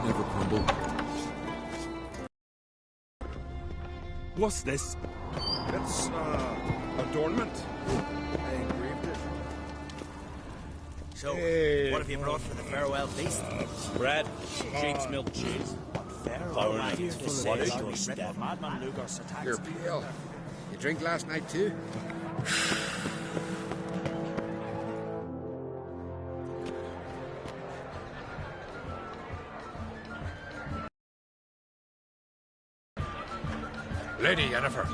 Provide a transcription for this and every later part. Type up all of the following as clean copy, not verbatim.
never crumble. What's this? It's, adornment. I engraved it. So, what have you brought for the farewell feast? Bread, sheep's milk cheese. Farewell, What is your step? You're pale. You drink last night too? Lady Yennefer.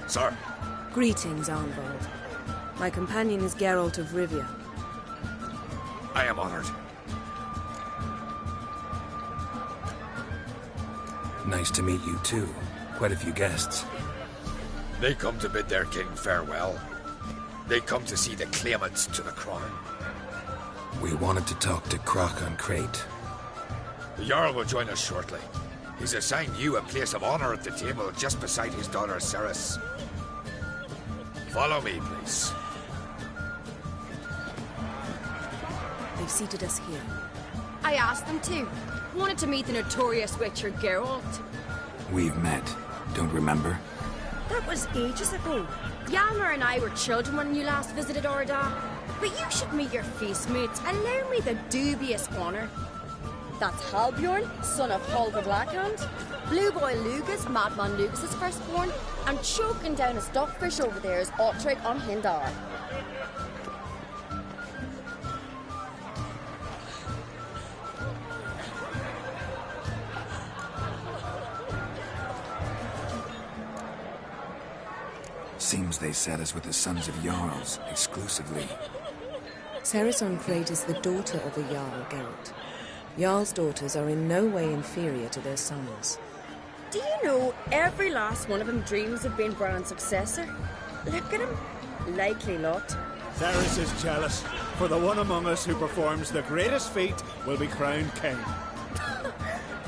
Sir. Greetings, Arnvald. My companion is Geralt of Rivia. I am honored. Nice to meet you too. Quite a few guests. They come to bid their king farewell. They come to see the claimants to the crown. We wanted to talk to Croc on Crate. The Jarl will join us shortly. He's assigned you a place of honor at the table just beside his daughter Ceres. Follow me, please. They've seated us here. I asked them to. Wanted to meet the notorious witcher Geralt. We've met. Don't remember? That was ages ago. Hjalmar and I were children when you last visited Orda. But you should meet your feast mates. Allow me the dubious honor. That's Halbjorn, son of Holger Blackhand. Blue Boy Lugas, Madman Lugas' firstborn. And choking down a stockfish over there is Ottrig on Hindar. Seems they set us with the sons of Jarls, exclusively. Ceres on Crate is the daughter of a Jarl, Geralt. Jarl's daughters are in no way inferior to their sons. Do you know every last one of them dreams of being Bran's successor? Look at him. Likely lot. Ceres is jealous, for the one among us who performs the greatest feat will be crowned king.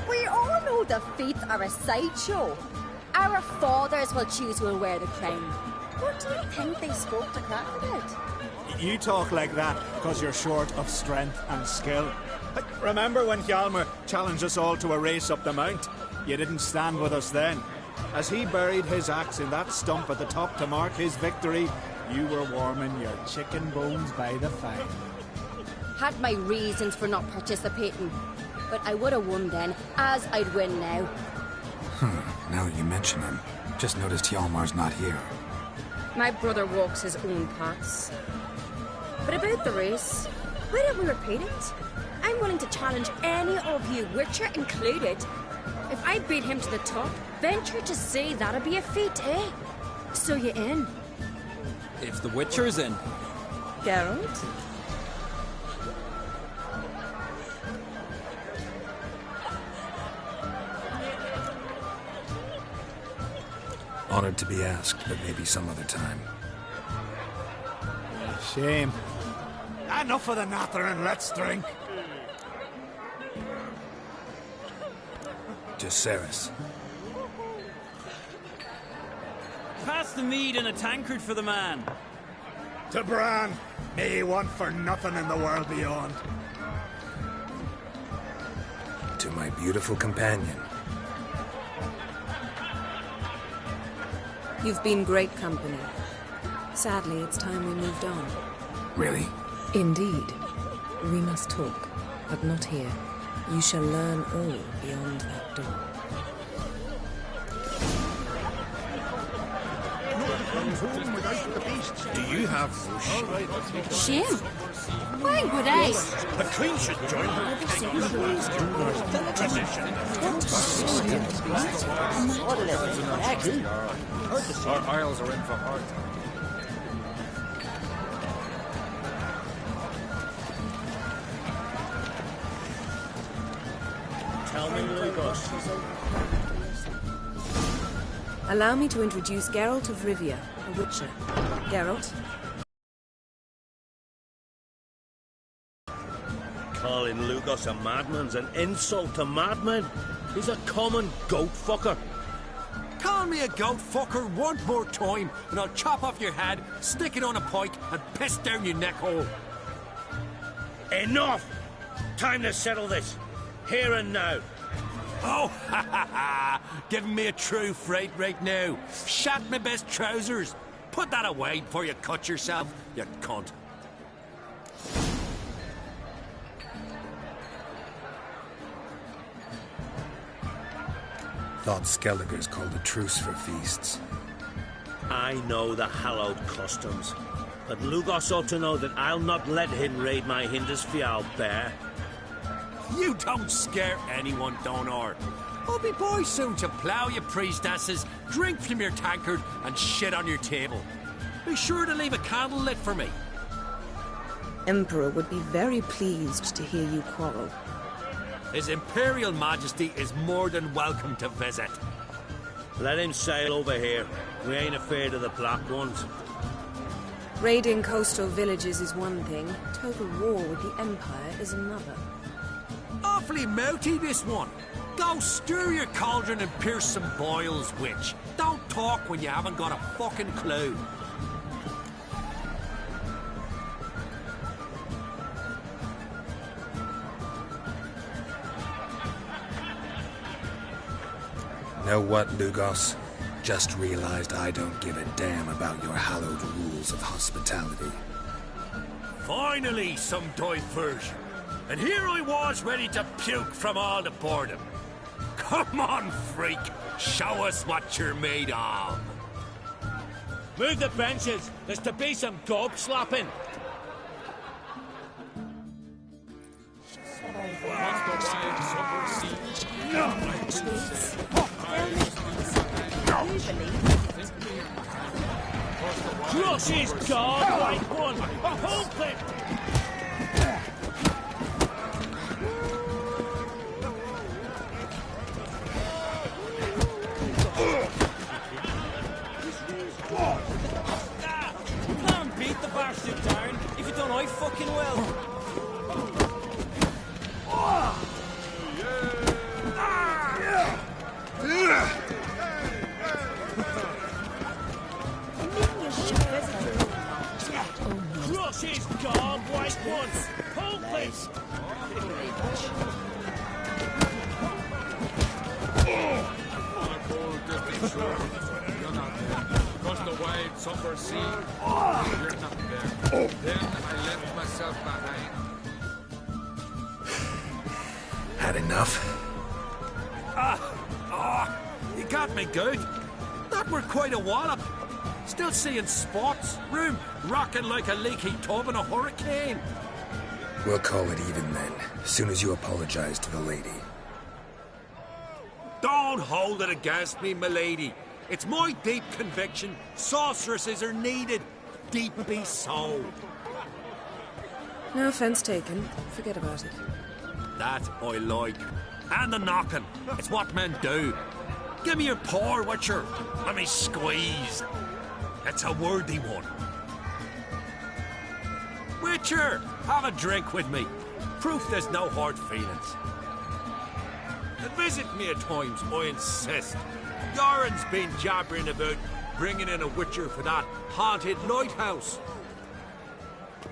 We all know the feats are a sideshow. Our fathers will choose who will wear the crown. What do you think they spoke to Crack about? You talk like that because you're short of strength and skill. Remember when Hjalmar challenged us all to a race up the mount? You didn't stand with us then. As he buried his axe in that stump at the top to mark his victory, you were warming your chicken bones by the fire. Had my reasons for not participating, but I would have won then, as I'd win now. Now that you mention him, just noticed Hjalmar's not here. My brother walks his own paths. But about the race, why don't we repeat it? I'm willing to challenge any of you, Witcher included. If I beat him to the top, venture to say that'd be a feat, eh? So you in? If the Witcher's in. Geralt? Honored to be asked, but maybe some other time. Shame. Enough of the nattering, let's drink. To Ceres. Pass the mead in a tankard for the man. To Bran, may he want for nothing in the world beyond. To my beautiful companion. You've been great company. Sadly, it's time we moved on. Really? Indeed. We must talk, but not here. You shall learn all beyond that door. Do you have Vush? Shame. Why would I? The Queen should join her. Our isles are in for hard time. Tell me, Lugos. Allow me to introduce Geralt of Rivia, a Witcher. Geralt? Calling Lugos a madman's an insult to madmen. He's a common goat fucker. Call me a goat fucker one more time, and I'll chop off your head, stick it on a pike, and piss down your neck hole. Enough! Time to settle this. Here and now. Oh, ha ha ha! Giving me a true fright right now. Shat my best trousers. Put that away before you cut yourself, you cunt. Thought Skelliger's called a truce for feasts. I know the hallowed customs, but Lugos ought to know that I'll not let him raid my Hindusfial bear. You don't scare anyone, Donor. I'll be boy soon to plough you priestesses, drink from your tankard, and shit on your table. Be sure to leave a candle lit for me. Emperor would be very pleased to hear you quarrel. His Imperial Majesty is more than welcome to visit. Let him sail over here. We ain't afraid of the black ones. Raiding coastal villages is one thing. Total war with the Empire is another. Awfully mouty, this one. Go stir your cauldron and pierce some boils, witch. Don't talk when you haven't got a fucking clue. Know what, Lugos? Just realized I don't give a damn about your hallowed rules of hospitality. Finally, some diversion. And here I was ready to puke from all the boredom. Come on, freak. Show us what you're made of. Move the benches. There's to be some gob slapping. Crush his guard like one. Pump it. Can't beat the bastard down. If you don't, I fucking will. Crush his guard like one. Pump it. Across the wide, somber sea, you're not there. Then I left myself behind. Had enough? You got me good. That were quite a wallop. Still seeing spots, room rocking like a leaky tub in a hurricane. We'll call it even then, as soon as you apologize to the lady. Don't hold it against me, milady. It's my deep conviction sorceresses are needed. Deeply so. No offense taken. Forget about it. That I like. And the knocking. It's what men do. Give me your paw, Witcher. Let me squeeze. It's a worthy one. Witcher, have a drink with me. Proof there's no hard feelings. And visit me at times, I insist. Yoren's been jabbering about bringing in a Witcher for that haunted lighthouse.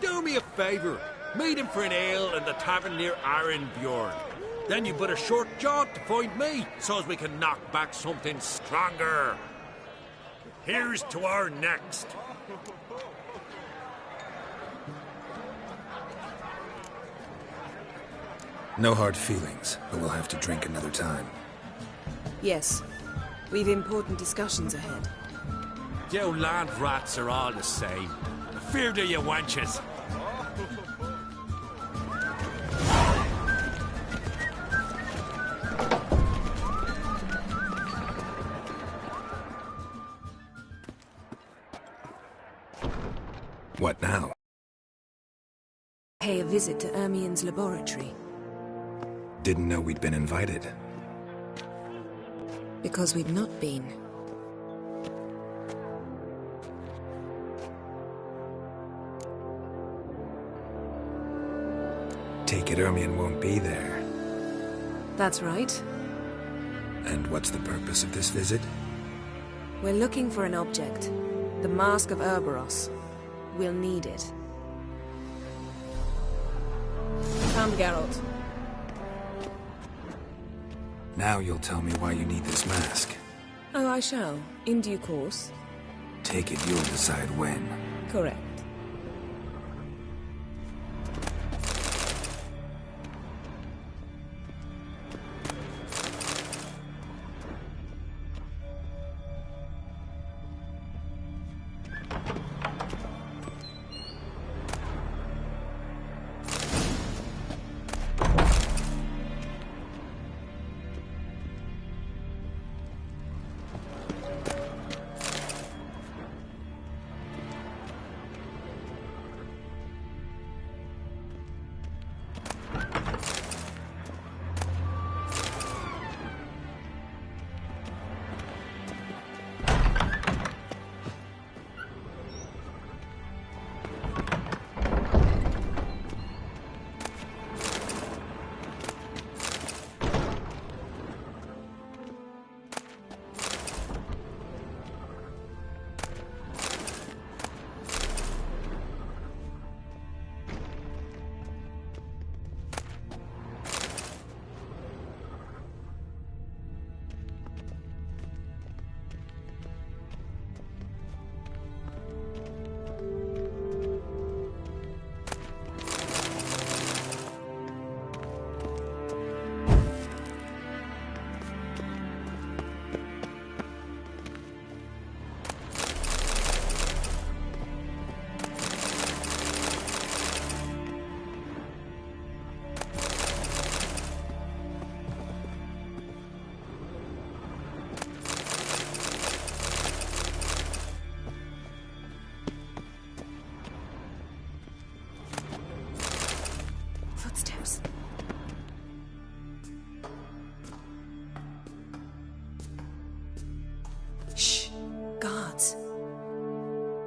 Do me a favour. Meet him for an ale in the tavern near Arenbjorn. Then you but a short jaunt to find me, so as we can knock back something stronger. Here's to our next. No hard feelings, but we'll have to drink another time. Yes. We've important discussions ahead. You land rats are all the same. Fear to you wenches. What now? Pay a visit to Ermien's laboratory. Didn't know we'd been invited. Because we've not been. Take it Ermien won't be there. That's right. And what's the purpose of this visit? We're looking for an object. The Mask of Ouroboros. We'll need it. Come, Geralt. Now you'll tell me why you need this mask. Oh, I shall, in due course. Take it you'll decide when. Correct.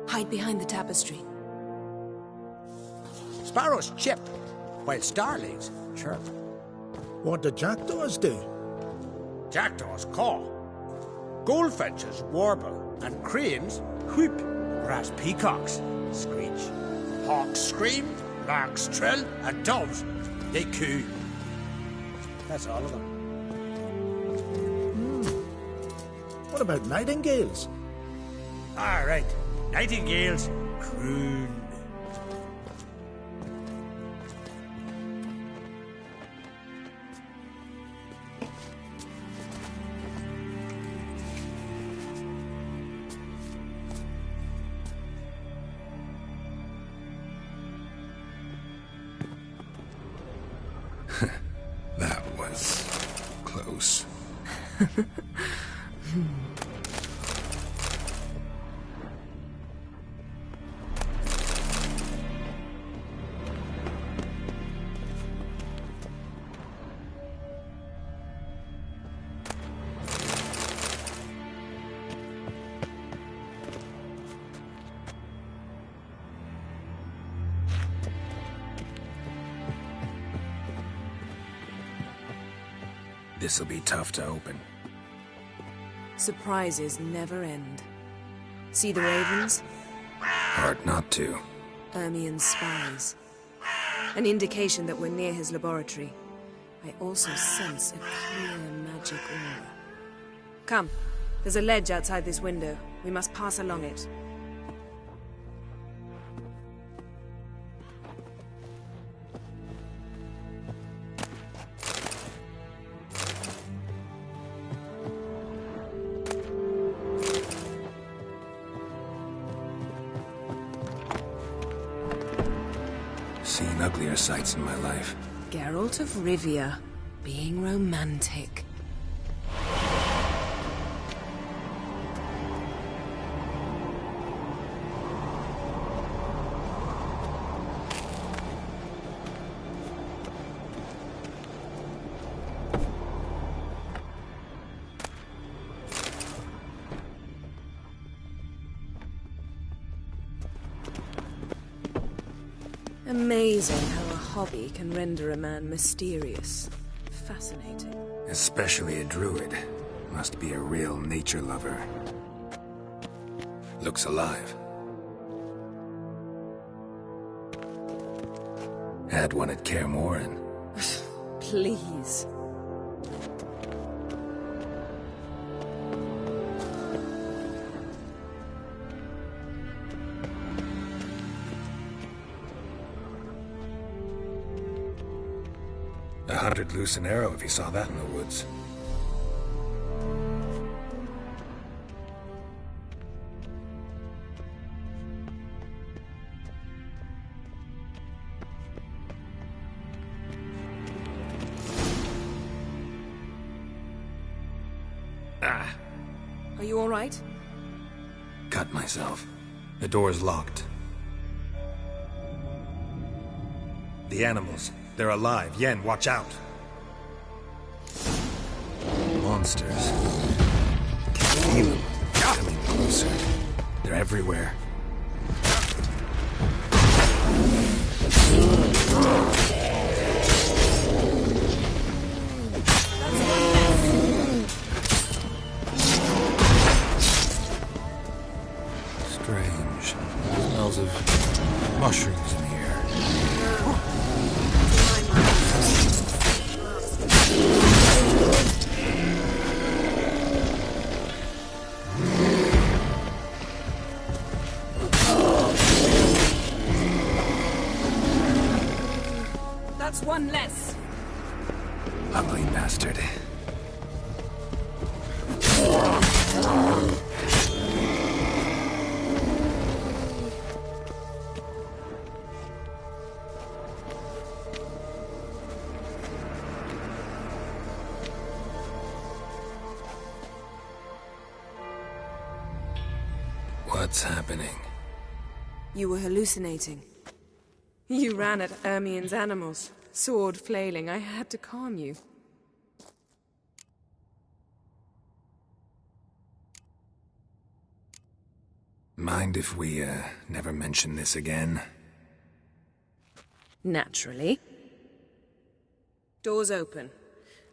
Hide behind the tapestry. Sparrows chip, while starlings chirp. What do jackdaws do? Jackdaws caw. Goldfinches warble, and cranes whoop, whereas peacocks screech. Hawks scream, larks trill, and doves, they coo. That's all of them. What about nightingales? All right, nightingales croon. That was close. This'll be tough to open. Surprises never end. See the ravens? Hard not to. Ermien's spies. An indication that we're near his laboratory. I also sense a clear magic aura. Come, there's a ledge outside this window. We must pass along it. Seen uglier sights in my life. Geralt of Rivia, being romantic. Amazing how a hobby can render a man mysterious. Fascinating. Especially a druid. Must be a real nature lover. Looks alive. Had one at Kaer Morhen. Please. A hunter'd loose an arrow if he saw that in the woods. Ah. Are you all right? Cut myself. The door's locked. The animals. They're alive. Yen, watch out. Monsters. Can feel them. Coming closer. They're everywhere. Strange. Smells of mushrooms in here. That's one less. Ugly bastard. What's happening? You were hallucinating. You ran at Ermien's animals, sword flailing. I had to calm you. Mind if we, never mention this again? Naturally. Doors open.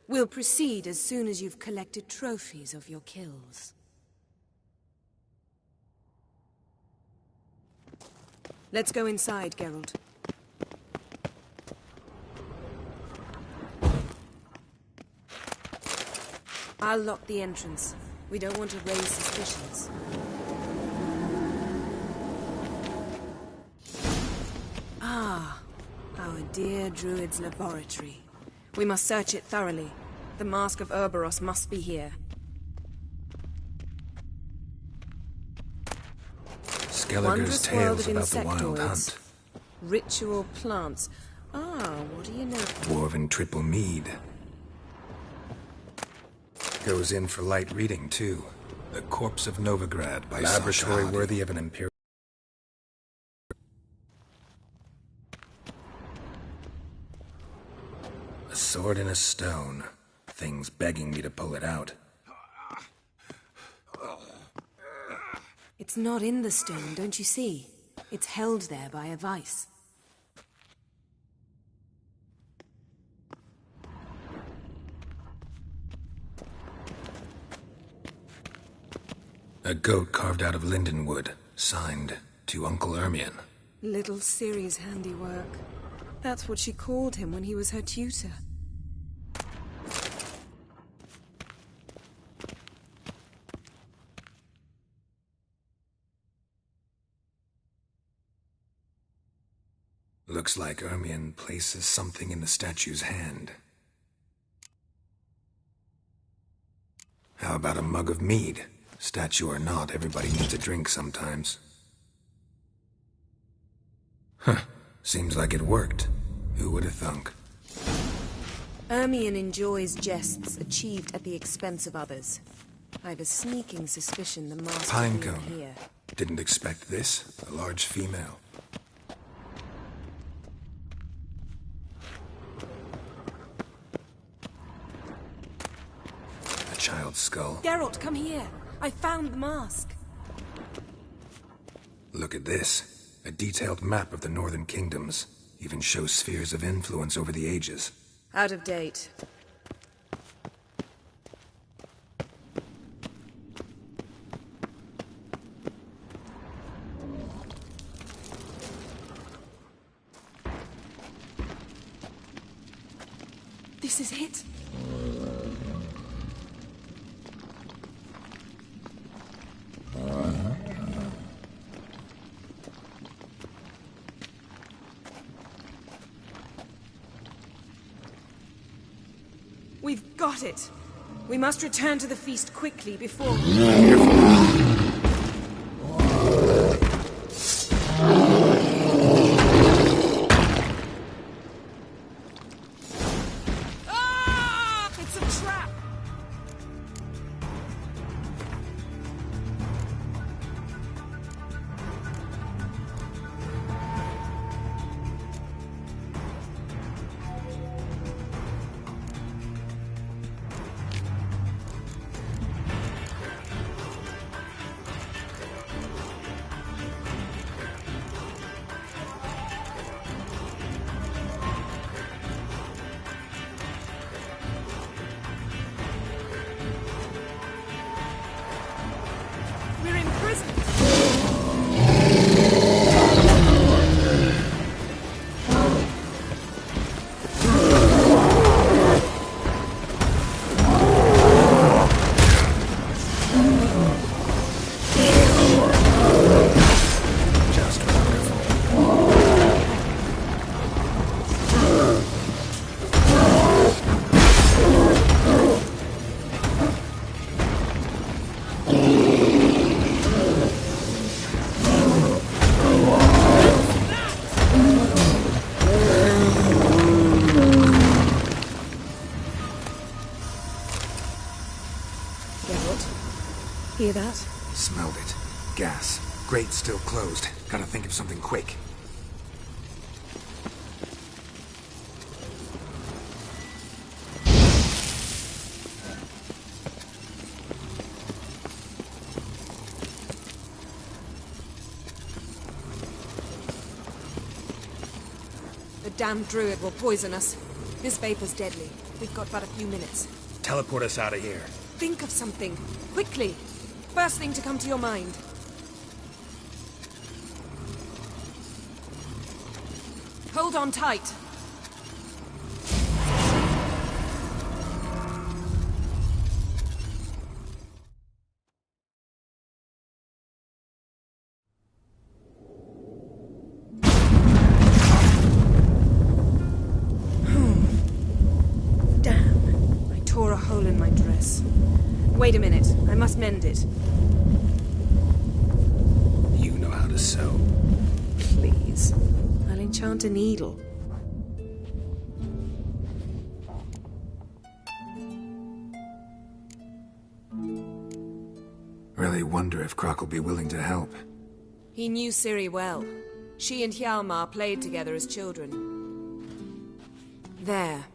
We'll proceed as soon as you've collected trophies of your kills. Let's go inside, Geralt. I'll lock the entrance. We don't want to raise suspicions. Ah, our dear druid's laboratory. We must search it thoroughly. The Mask of Ouroboros must be here. Skelliger's tales about the wild hunt. Ritual plants. Ah, what do you know? Dwarven triple mead. Goes in for light reading, too. The Corpse of Novigrad by laboratory worthy of an imperial... A sword in a stone. Thing's begging me to pull it out. It's not in the stone, don't you see? It's held there by a vice. A goat carved out of lindenwood, signed to Uncle Ermion. Little Ciri's handiwork. That's what she called him when he was her tutor. Looks like Ermion places something in the statue's hand. How about a mug of mead? Statue or not, everybody needs a drink sometimes. Huh. Seems like it worked. Who would have thunk? Ermion enjoys jests achieved at the expense of others. I've a sneaking suspicion the master Pinecone. here. Didn't expect this. A large female. A child's skull. Geralt, come here. I found the mask. Look at this. A detailed map of the northern kingdoms. Even shows spheres of influence over the ages. Out of date. This is it. got it. We must return to the feast quickly before... Ah! It's a trap! We're in prison. Just wonderful. Hear that? Smelled it. Gas. Grate still closed. Gotta think of something quick. The damn druid will poison us. This vapor's deadly. We've got but a few minutes. Teleport us out of here. Think of something. Quickly. First thing to come to your mind. Hold on tight. Damn. I tore a hole in my dress. Wait a minute. I must mend it. You know how to sew. Please. I'll enchant a needle. Really wonder if Croc will be willing to help. He knew Ciri well. She and Hjalmar played together as children. There.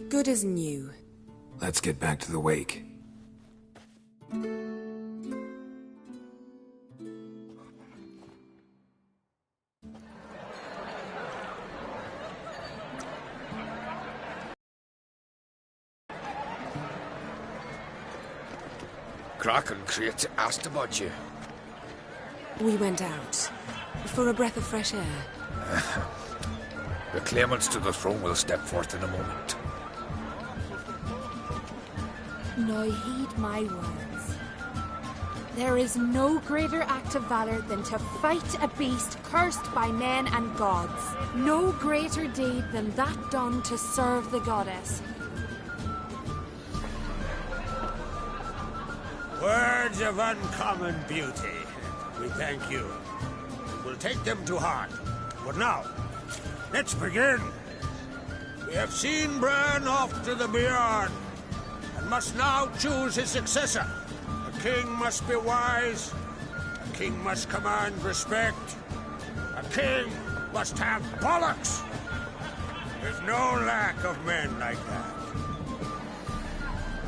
Good as new. Let's get back to the wake. Croc and Crate asked about you. We went out. For a breath of fresh air. The claimants to the throne will step forth in a moment. Now heed my words. There is no greater act of valor than to fight a beast cursed by men and gods. No greater deed than that done to serve the goddess. Words of uncommon beauty. We thank you. We'll take them to heart. But now, let's begin. We have seen Bran off to the beyond, and must now choose his successor. A king must be wise. A king must command respect. A king must have bollocks. There's no lack of men like that.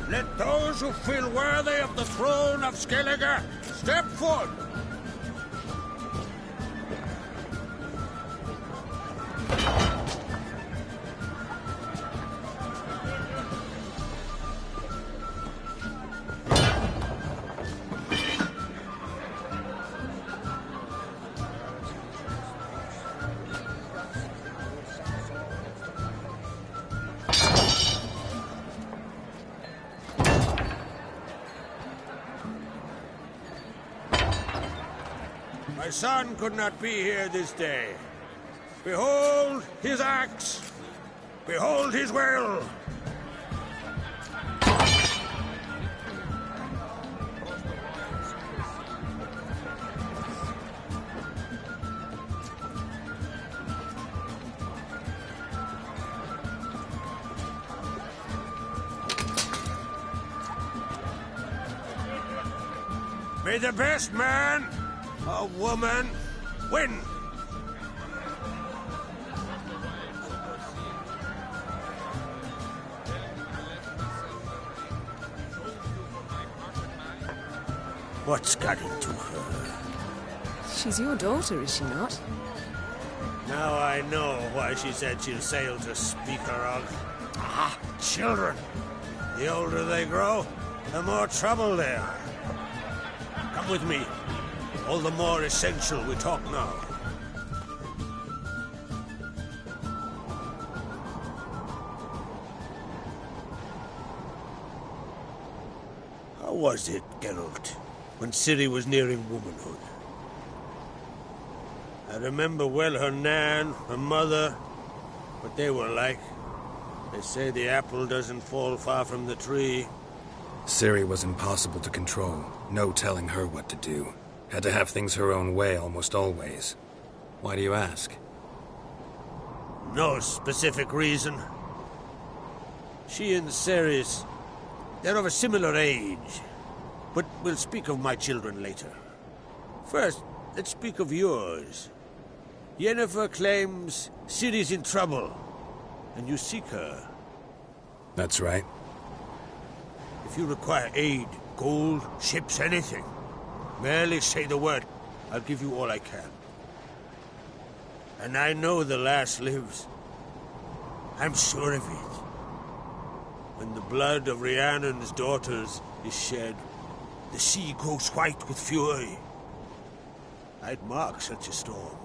Let those who feel worthy of the throne of Skellige step forward. My son could not be here this day. Behold his acts. Behold his will. May the best man or woman win. What's got into her? She's your daughter, is she not? Now I know why she said she'll sail to speak her of. Ah, children. The older they grow, the more trouble they are. Come with me. All the more essential we talk now. How was it, Geralt, when Ciri was nearing womanhood? I remember well her nan, her mother, what they were like. They say the apple doesn't fall far from the tree. Ciri was impossible to control. No telling her what to do. Had to have things her own way almost always. Why do you ask? No specific reason. She and Ceres, they're of a similar age. But we'll speak of my children later. First, let's speak of yours. Yennefer claims Ciri's in trouble, and you seek her. That's right. If you require aid, gold, ships, anything, merely say the word. I'll give you all I can. And I know the lass lives. I'm sure of it. When the blood of Rhiannon's daughters is shed, the sea grows white with fury. I'd mark such a storm.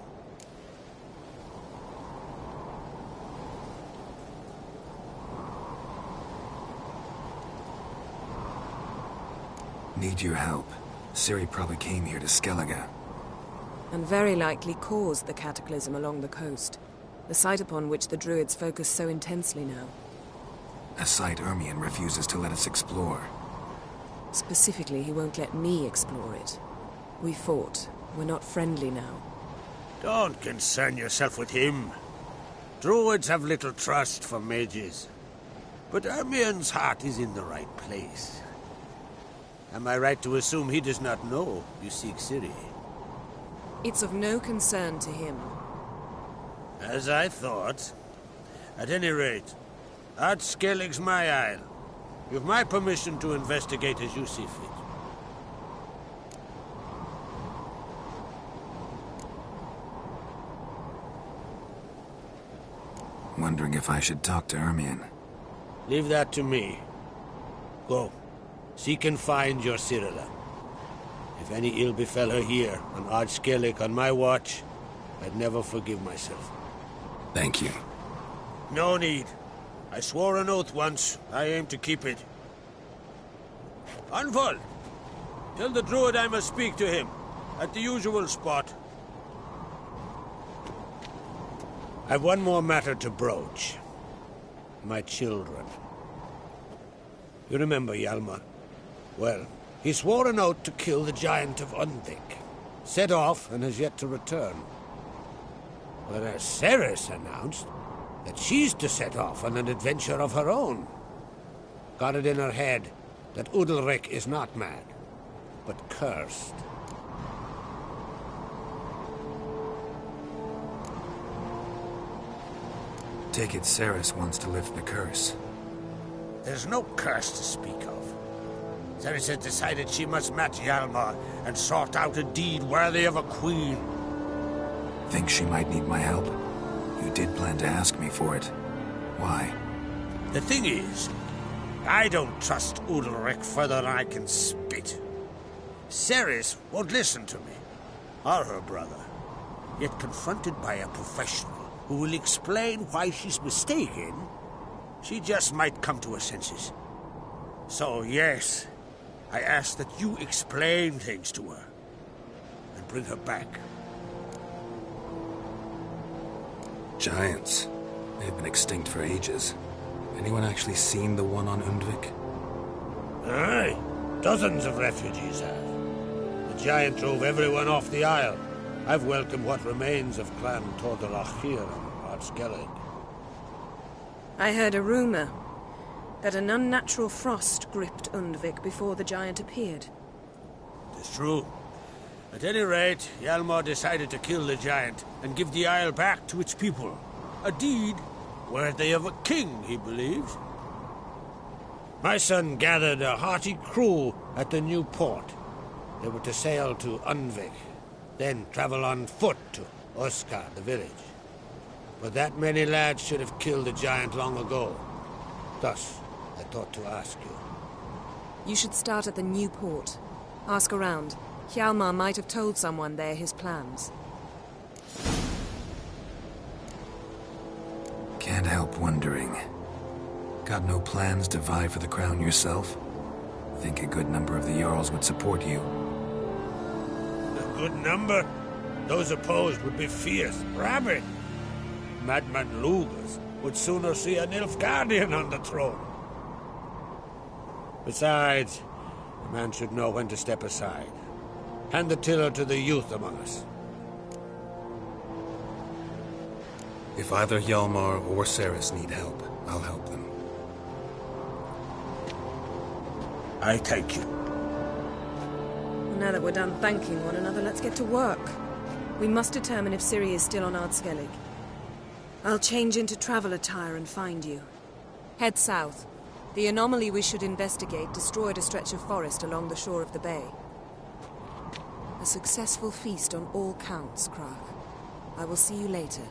Need your help. Ciri probably came here to Skellige. And very likely caused the cataclysm along the coast. The site upon which the Druids focus so intensely now. A site Ermion refuses to let us explore. Specifically, he won't let me explore it. We fought. We're not friendly now. Don't concern yourself with him. Druids have little trust for mages. But Ermion's heart is in the right place. Am I right to assume he does not know you seek Ciri? It's of no concern to him. As I thought. At any rate, Ard Skellig's my isle. You've my permission to investigate as you see fit. Wondering if I should talk to Ermion. Leave that to me. Go. Seek and find your Cyrilla. If any ill befell her here, on Ard Skellig on my watch, I'd never forgive myself. Thank you. No need. I swore an oath once. I aim to keep it. Anfal! Tell the druid I must speak to him. At the usual spot. I've one more matter to broach. My children. You remember Hjalmar? Well, he swore an oath to kill the giant of Undvik. Set off and has yet to return. Whereas Ceres announced that she's to set off on an adventure of her own. Got it in her head that Udalric is not mad, but cursed. Take it Ceres wants to lift the curse. There's no curse to speak of. Ceres has decided she must match Hjalmar and sort out a deed worthy of a queen. Think she might need my help? You did plan to ask me for it. Why? The thing is, I don't trust Udalric further than I can spit. Ceres won't listen to me, or her brother. Yet confronted by a professional who will explain why she's mistaken, she just might come to her senses. So, yes, I ask that you explain things to her and bring her back. Giants. They've been extinct for ages. Anyone actually seen the one on Undvik? Aye. Dozens of refugees have. The giant drove everyone off the isle. I've welcomed what remains of Clan Tordorach here on Ard Skellig. I heard a rumor that an unnatural frost gripped Undvik before the giant appeared. It's true. At any rate, Hjalmar decided to kill the giant and give the isle back to its people. A deed worthy of a king, he believes. My son gathered a hearty crew at the new port. They were to sail to Unvik, then travel on foot to Oskar, the village. But that many lads should have killed the giant long ago. Thus, I thought to ask you. You should start at the new port. Ask around. Hjalmar might have told someone there his plans. Can't help wondering. Got no plans to vie for the crown yourself? Think a good number of the Jarls would support you. A good number? Those opposed would be fierce, rabid. Madman Lugas would sooner see an Nilfgaardian on the throne. Besides, a man should know when to step aside. Hand the tiller to the youth among us. If either Hjalmar or Cerys need help, I'll help them. I thank you. Now that we're done thanking one another, let's get to work. We must determine if Ciri is still on Ardskellig. I'll change into travel attire and find you. Head south. The anomaly we should investigate destroyed a stretch of forest along the shore of the bay. A successful feast on all counts, Krach. I will see you later.